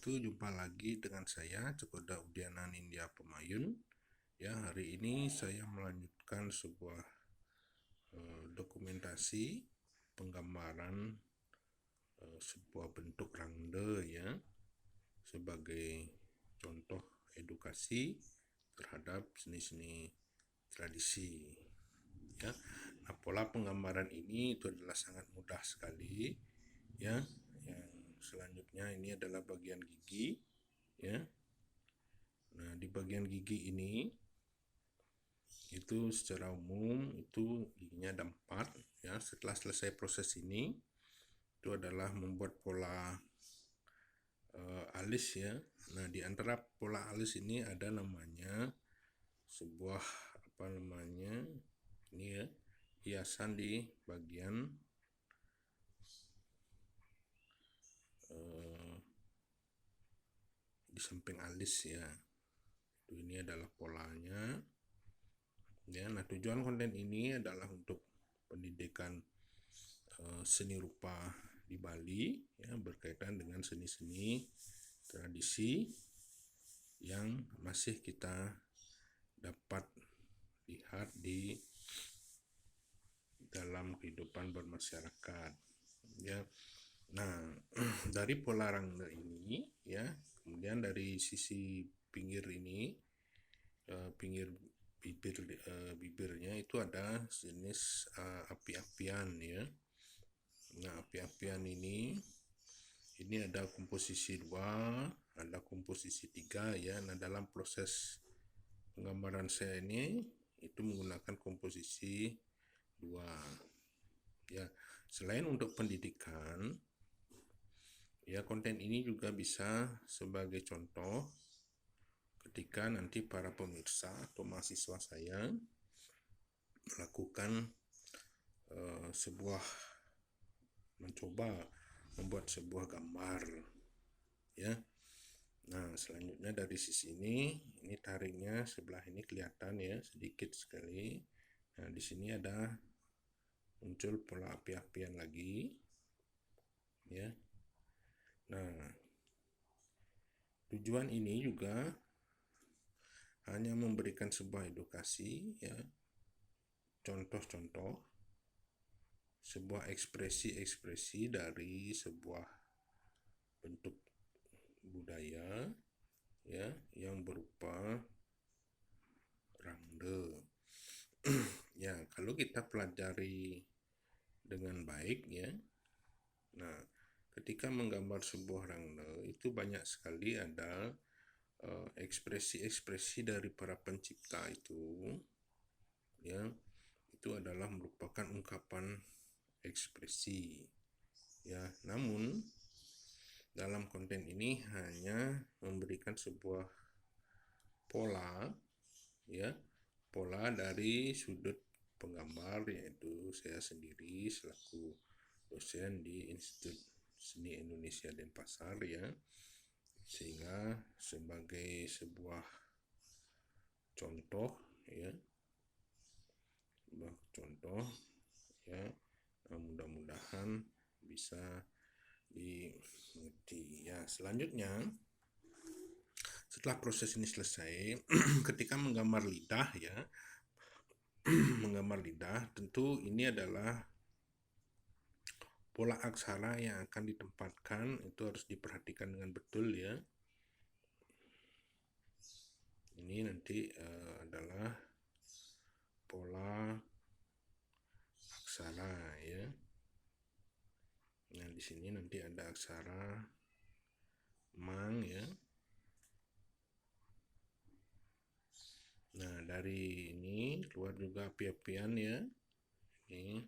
wabarakatuh. Jumpa lagi dengan saya Cokoda Udiana Nindya Pemayun. Ya, hari ini saya melanjutkan sebuah dokumentasi penggambaran sebuah bentuk rangde ya sebagai contoh edukasi terhadap seni-seni tradisi. Ya, nah, pola penggambaran ini itu adalah sangat mudah sekali ya. Yang selanjutnya ini adalah bagian gigi ya. Nah, di bagian gigi ini itu secara umum itu giginya ada 4 ya. Setelah selesai proses ini itu adalah membuat pola alis ya. Nah, di antara pola alis ini ada namanya sebuah ini ya, hiasan di bagian di samping alis ya. Ini adalah polanya ya. Nah, tujuan konten ini adalah untuk pendidikan seni rupa di Bali ya, berkaitan dengan seni-seni tradisi yang masih kita dapat lihat di dalam kehidupan bermasyarakat ya. Nah, dari pola rangda ini ya, kemudian dari sisi pinggir ini, pinggir bibirnya itu ada jenis api-apian ya. Nah, api-apian ini ada komposisi 2, ada komposisi 3 ya. Nah, dalam proses penggambaran saya ini itu menggunakan komposisi 2 ya. Selain untuk pendidikan ya, konten ini juga bisa sebagai contoh ketika nanti para pemirsa atau mahasiswa saya melakukan mencoba membuat sebuah gambar ya. Nah, selanjutnya dari sisi ini taringnya sebelah ini kelihatan ya, sedikit sekali. Nah, di sini ada muncul pola api-apian lagi ya. Nah, tujuan ini juga hanya memberikan sebuah edukasi ya, contoh-contoh sebuah ekspresi-ekspresi dari sebuah bentuk budaya ya yang berupa rangde. Ya, kalau kita pelajari dengan baik ya. Nah, ketika menggambar sebuah rangde itu banyak sekali ada ekspresi-ekspresi dari para pencipta itu ya. Itu adalah merupakan ungkapan ekspresi ya. Namun dalam konten ini hanya memberikan sebuah pola ya, pola dari sudut penggambar, yaitu saya sendiri selaku dosen di Institut Seni Indonesia Denpasar ya, sehingga sebagai sebuah contoh ya, mudah-mudahan bisa dimengerti ya. Selanjutnya setelah proses ini selesai ketika menggambar lidah ya, menggambar lidah tentu ini adalah pola aksara yang akan ditempatkan, itu harus diperhatikan dengan betul ya. Ini nanti adalah pola aksara ya. Nah, di sini nanti ada aksara mang ya. Nah, dari ini keluar juga api-apian ya. Ini.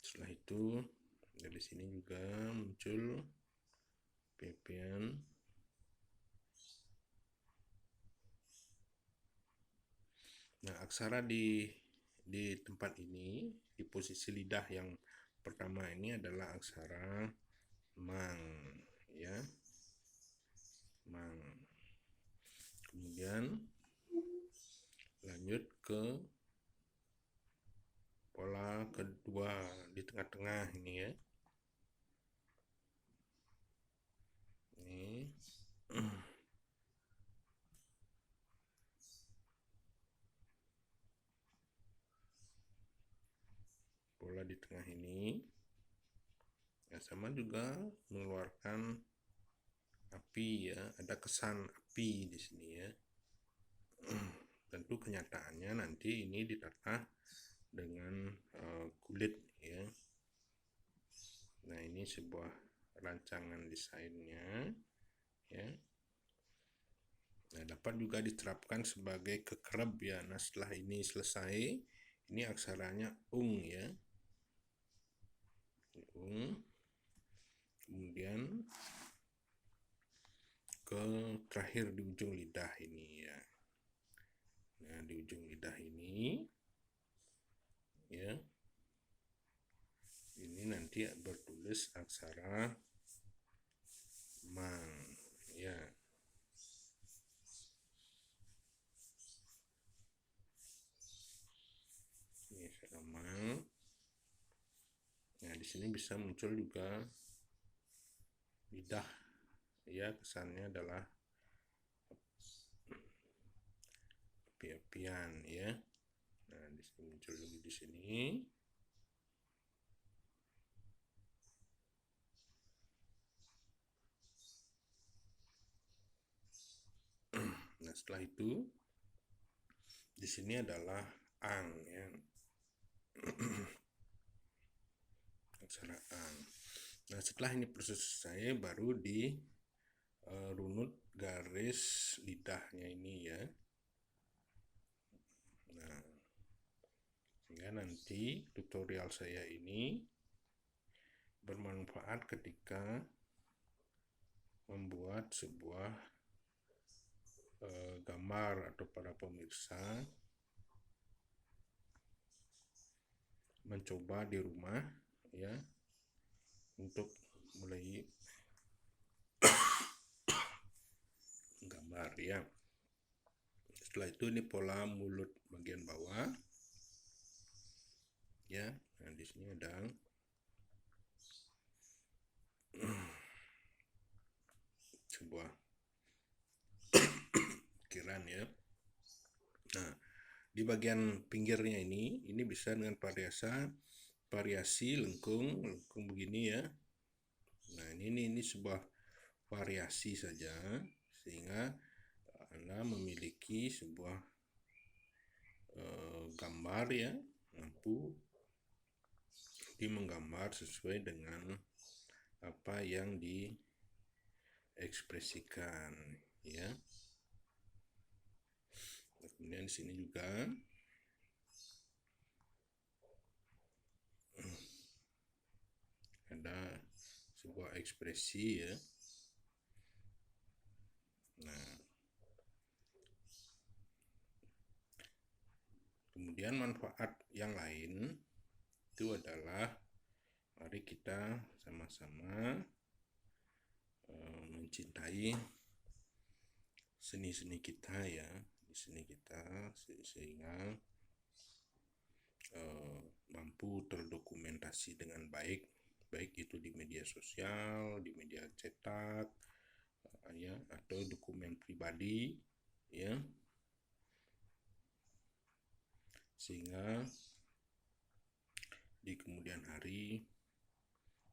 Setelah itu dari sini juga muncul api-apian. Nah, aksara di tempat ini, di posisi lidah yang pertama ini adalah aksara mang ya, mang. Kemudian lanjut ke pola kedua di tengah-tengah ini ya. di tengah ini. Ya, sama juga mengeluarkan api ya, ada kesan api di sini ya. Tentu kenyataannya nanti ini ditata dengan kulit ya. Nah, ini sebuah rancangan desainnya ya. Nah, dapat juga diterapkan sebagai kekerab ya. Nah, setelah ini selesai, ini aksaranya ung ya. Ung. Kemudian ke terakhir di ujung lidah ini ya. Nah, di ujung lidah ini ya. Ini nanti bertulis aksara mang ya. Ini aksara mang. Nah, di sini bisa muncul juga lidah ya, kesannya adalah api-apian ya. Nah, di sini muncul lagi di sini. Nah, setelah itu di sini adalah ang ya. Aksara ang. Nah, setelah ini proses selesai, baru di runut garis lidahnya ini ya. Nah, sehingga nanti tutorial saya ini bermanfaat ketika membuat sebuah gambar atau para pemirsa mencoba di rumah ya, untuk mulai gambar ya. Setelah itu ini pola mulut bagian bawah ya. Nah, di sini ada sebuah ukiran ya. Nah, di bagian pinggirnya ini bisa dengan variasi lengkung begini ya. Nah, ini sebuah variasi saja, sehingga Anda memiliki sebuah gambar ya, mampu menggambar sesuai dengan apa yang diekspresikan ya. Kemudian di sini juga ada sebuah ekspresi ya. Nah, kemudian manfaat yang lain itu adalah, mari kita sama-sama mencintai seni-seni kita ya. Di sini kita sehingga mampu terdokumentasi dengan baik itu di media sosial, di media cetak ya, atau dokumen pribadi ya, sehingga di kemudian hari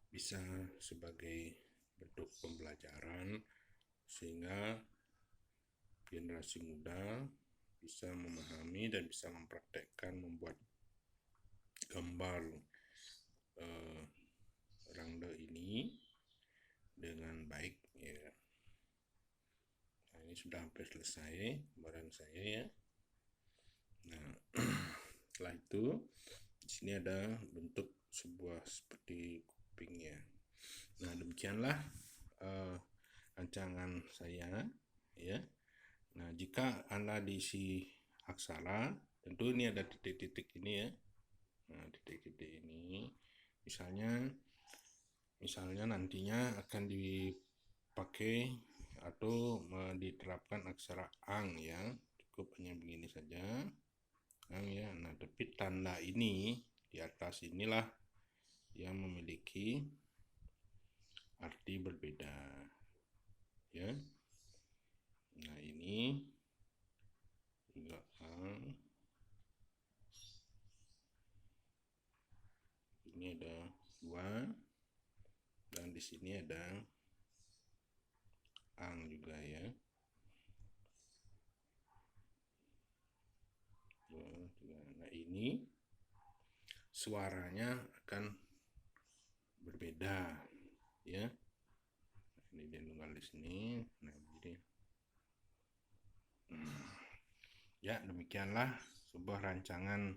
bisa sebagai bentuk pembelajaran, sehingga generasi muda bisa memahami dan bisa mempraktekkan membuat gambar rangda ini dengan baik ya. Nah, ini sudah hampir selesai gambaran saya ya. Nah, setelah itu di sini ada bentuk sebuah seperti kuping ya. Nah, demikianlah rancangan saya ya. Nah, jika Anda diisi aksara, tentu ini ada titik-titik ini ya. Nah, titik-titik ini misalnya nantinya akan dipakai atau diterapkan aksara ang ya. Cukup hanya begini saja ang ya. Nah, tapi tanda ini di atas inilah yang memiliki arti berbeda ya. Nah, ini juga ang, di sini ada ang juga ya. Nah, ini suaranya akan berbeda ya. Ini dia tunggal di sini. Nah, jadi ya, demikianlah sebuah rancangan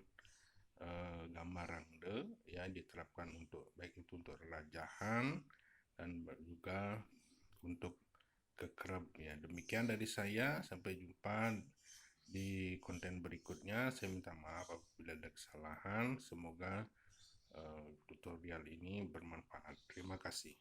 gambar rangde ya, diterapkan untuk baik itu untuk relajahan dan juga untuk kekerab ya. Demikian dari saya, sampai jumpa di konten berikutnya. Saya minta maaf apabila ada kesalahan. Semoga tutorial ini bermanfaat. Terima kasih.